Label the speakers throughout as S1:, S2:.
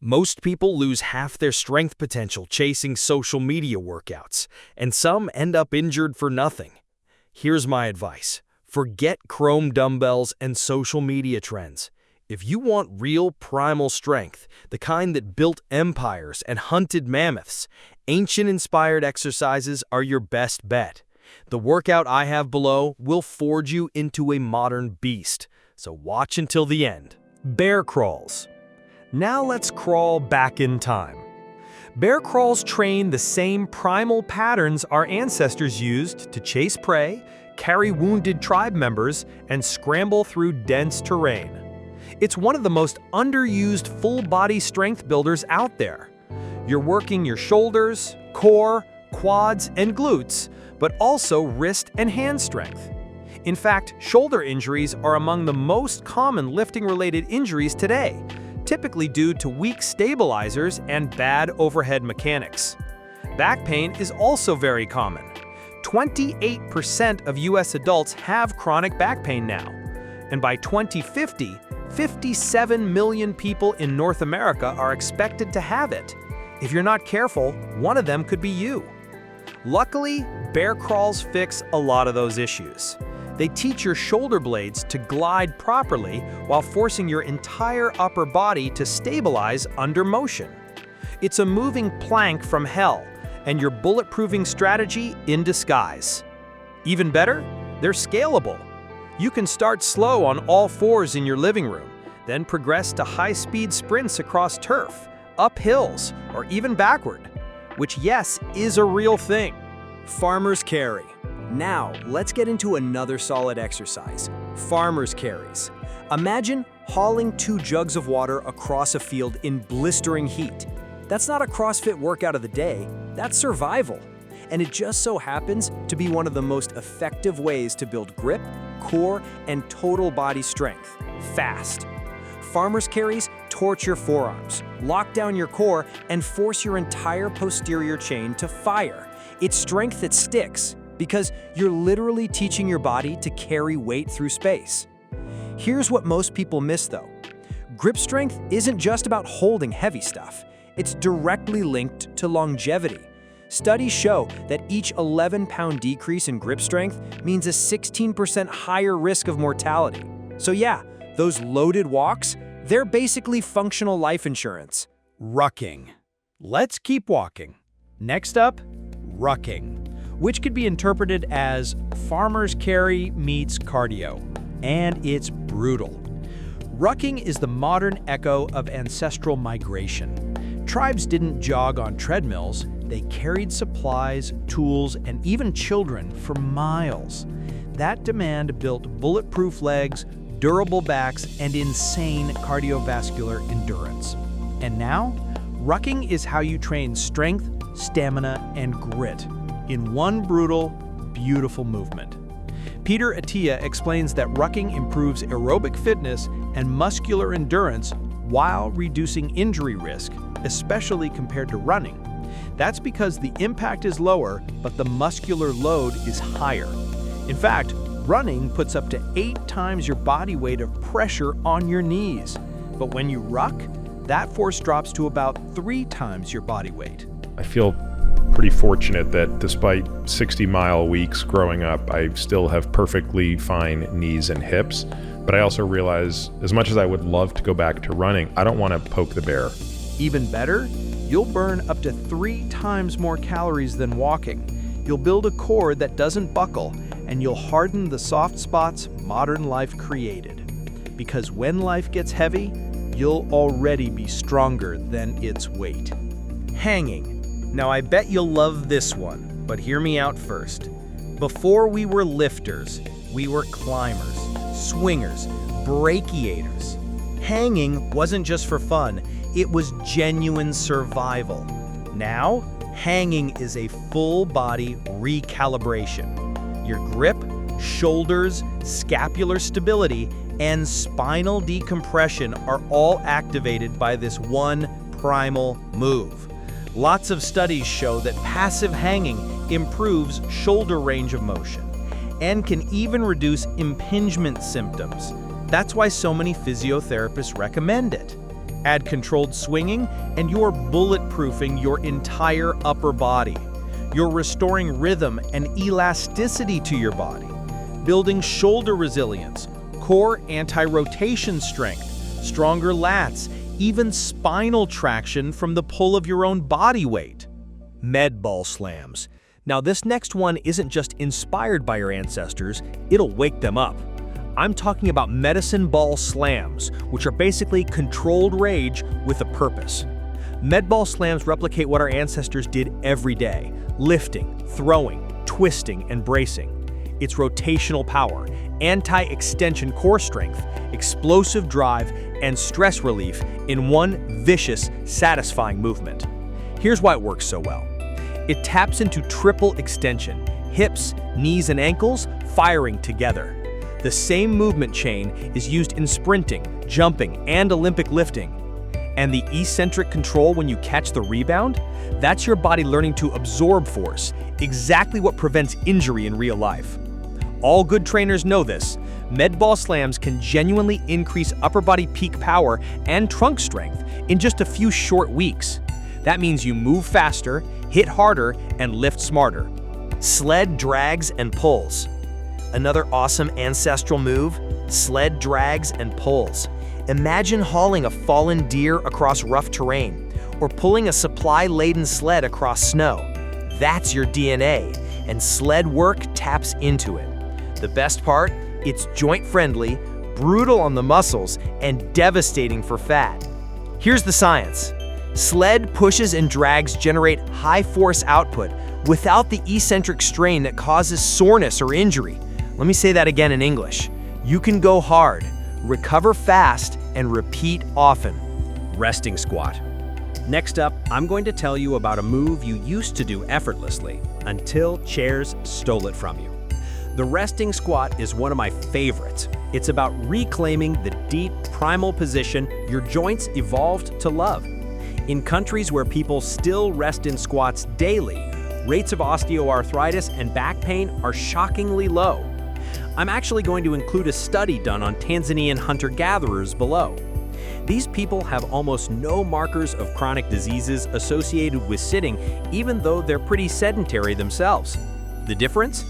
S1: Most people lose half their strength potential chasing social media workouts, and some end up injured for nothing. Here's my advice. Forget chrome dumbbells and social media trends. If you want real primal strength, the kind that built empires and hunted mammoths, ancient-inspired exercises are your best bet. The workout I have below will forge you into a modern beast, so watch until the end. Bear crawls. Now let's crawl back in time. Bear crawls train the same primal patterns our ancestors used to chase prey, carry wounded tribe members, and scramble through dense terrain. It's one of the most underused full-body strength builders out there. You're working your shoulders, core, quads, and glutes, but also wrist and hand strength. In fact, shoulder injuries are among the most common lifting-related injuries today, typically due to weak stabilizers and bad overhead mechanics. Back pain is also very common. 28% of US adults have chronic back pain now, and by 2050, 57 million people in North America are expected to have it. If you're not careful, one of them could be you. Luckily, bear crawls fix a lot of those issues. They teach your shoulder blades to glide properly while forcing your entire upper body to stabilize under motion. It's a moving plank from hell, and your bulletproofing strategy in disguise. Even better, they're scalable. You can start slow on all fours in your living room, then progress to high-speed sprints across turf, up hills, or even backward, which, yes, is a real thing.
S2: Farmer's carry. Now, let's get into another solid exercise, farmer's carries. Imagine hauling 2 jugs of water across a field in blistering heat. That's not a CrossFit workout of the day, that's survival. And it just so happens to be one of the most effective ways to build grip, core, and total body strength, fast. Farmer's carries torch your forearms, lock down your core, and force your entire posterior chain to fire. It's strength that sticks, because you're literally teaching your body to carry weight through space. Here's what most people miss though. Grip strength isn't just about holding heavy stuff. It's directly linked to longevity. Studies show that each 11-pound decrease in grip strength means a 16% higher risk of mortality. So yeah, those loaded walks, they're basically functional life insurance.
S1: Rucking. Let's keep walking. Next up, rucking, which could be interpreted as farmer's carry meets cardio, and it's brutal. Rucking is the modern echo of ancestral migration. Tribes didn't jog on treadmills, they carried supplies, tools, and even children for miles. That demand built bulletproof legs, durable backs, and insane cardiovascular endurance. And now, rucking is how you train strength, stamina, and grit in one brutal, beautiful movement. Peter Attia explains that rucking improves aerobic fitness and muscular endurance while reducing injury risk, especially compared to running. That's because the impact is lower, but the muscular load is higher. In fact, running puts up to 8 times your body weight of pressure on your knees. But when you ruck, that force drops to about 3 times your body weight.
S3: I feel pretty fortunate that despite 60-mile weeks growing up, I still have perfectly fine knees and hips. But I also realize, as much as I would love to go back to running, I don't want to poke the bear.
S1: Even better, you'll burn up to 3 times more calories than walking. You'll build a core that doesn't buckle, and you'll harden the soft spots modern life created. Because when life gets heavy, you'll already be stronger than its weight. Hanging. Now I bet you'll love this one, but hear me out first. Before we were lifters, we were climbers, swingers, brachiators. Hanging wasn't just for fun, it was genuine survival. Now, hanging is a full-body recalibration. Your grip, shoulders, scapular stability, and spinal decompression are all activated by this one primal move. Lots of studies show that passive hanging improves shoulder range of motion and can even reduce impingement symptoms. That's why so many physiotherapists recommend it.
S2: Add controlled swinging, and you're bulletproofing your entire upper body. You're restoring rhythm and elasticity to your body, building shoulder resilience, core anti-rotation strength, stronger lats, even spinal traction from the pull of your own body weight. Med ball slams. Now this next one isn't just inspired by your ancestors, it'll wake them up. I'm talking about medicine ball slams, which are basically controlled rage with a purpose. Med ball slams replicate what our ancestors did every day: lifting, throwing, twisting, and bracing. It's rotational power, anti-extension core strength, explosive drive, and stress relief in one vicious, satisfying movement. Here's why it works so well. It taps into triple extension, hips, knees, and ankles firing together. The same movement chain is used in sprinting, jumping, and Olympic lifting. And the eccentric control when you catch the rebound? That's your body learning to absorb force, exactly what prevents injury in real life. All good trainers know this. Med ball slams can genuinely increase upper body peak power and trunk strength in just a few short weeks. That means you move faster, hit harder, and lift smarter. Sled drags and pulls. Another awesome ancestral move: sled drags and pulls. Imagine hauling a fallen deer across rough terrain, or pulling a supply-laden sled across snow. That's your DNA, and sled work taps into it. The best part? It's joint-friendly, brutal on the muscles, and devastating for fat. Here's the science. Sled pushes and drags generate high-force output without the eccentric strain that causes soreness or injury. Let me say that again in English. You can go hard, recover fast, and repeat often. Resting squat. Next up, I'm going to tell you about a move you used to do effortlessly until chairs stole it from you. The resting squat is one of my favorites. It's about reclaiming the deep, primal position your joints evolved to love. In countries where people still rest in squats daily, rates of osteoarthritis and back pain are shockingly low. I'm actually going to include a study done on Tanzanian hunter-gatherers below. These people have almost no markers of chronic diseases associated with sitting, even though they're pretty sedentary themselves. The difference?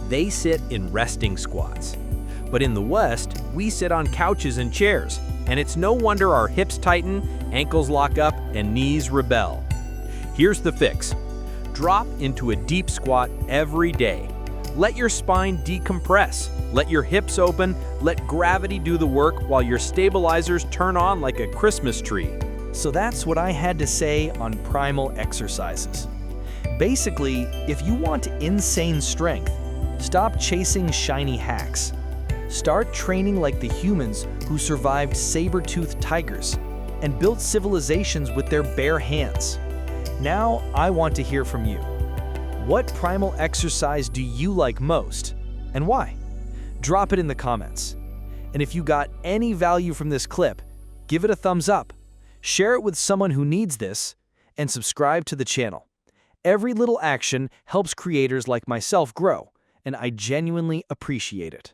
S2: They sit in resting squats. But in the West, we sit on couches and chairs, and it's no wonder our hips tighten, ankles lock up, and knees rebel. Here's the fix. Drop into a deep squat every day. Let your spine decompress. Let your hips open. Let gravity do the work while your stabilizers turn on like a Christmas tree.
S1: So that's what I had to say on Primal exercises. Basically, if you want insane strength, stop chasing shiny hacks. Start training like the humans who survived saber-toothed tigers and built civilizations with their bare hands. Now, I want to hear from you. What primal exercise do you like most, and why? Drop it in the comments. And if you got any value from this clip, give it a thumbs up, share it with someone who needs this, and subscribe to the channel. Every little action helps creators like myself grow, and I genuinely appreciate it.